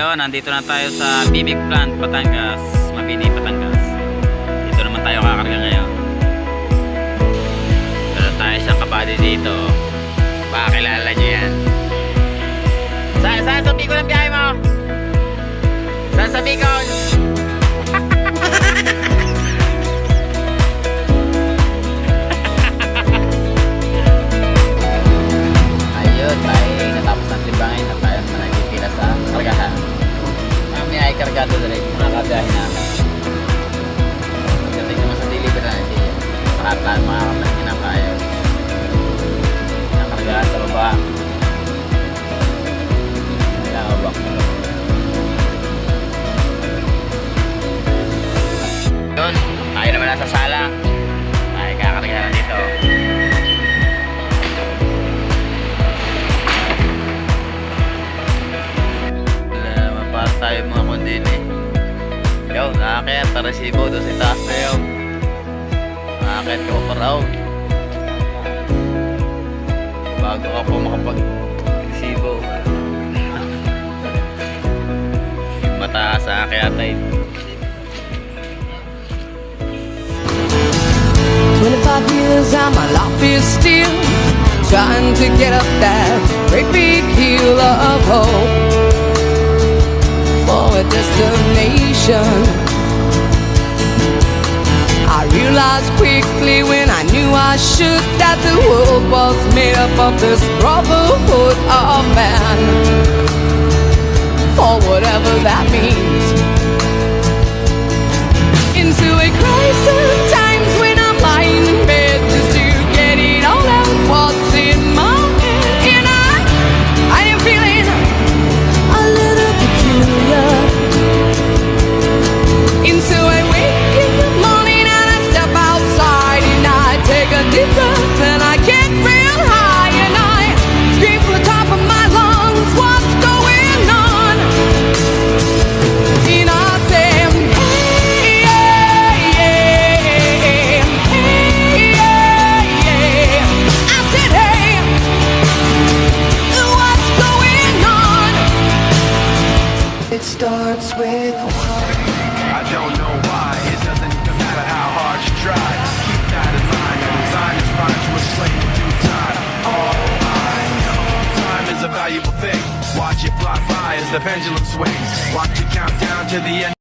Ayun, nandito na tayo sa Bibig Plant, Batangas, Mabini, Batangas. Dito naman tayo kakarga ngayon. Pero tayo sa kabady dito. Baka kilala nyo yan. Saan sa Bicol ang biyahe mo? Saan sa Bicol? Ayun, tayo natapos ng timbangin na tayo na nagpipila sa kargahan. Mamaya ay kargado na rin mga kabiyahe namin. Pagdating naman sa delivery na hindi lahat tayo makakapas kinakayos. Nakargahan sa baba. Nakawak mo. Yun, tayo naman nasa sala. Tayo kakargahan na dito. Tayo mga kondini. Yo, nakakaya tarasibo doon sa taas na yun. Nakakaya ka paparaw. Bago ka po makapag-resibo. Yung mataas sa kaya tayo. 25 years and my life is still trying to get up that great big hill of hope for a destination. I realized quickly when I knew I should that the world was made up of this brotherhood of man, or whatever that means. Into a crisis times when I'm lying in bed just to get it all out what's in my head, and I am feeling a little peculiar. And so I wake in the morning and I step outside and I take a deep breath and I get real high and I scream from the top of my lungs, what's going on? And I say, hey, yeah, yeah, hey, yeah, yeah. I said, hey, what's going on? It starts with I don't know why, it doesn't even matter how hard you try. Keep that in mind, your design is bound to a slave in due time. All I know, time is a valuable thing. Watch it fly by as the pendulum swings. Watch it count down to the end.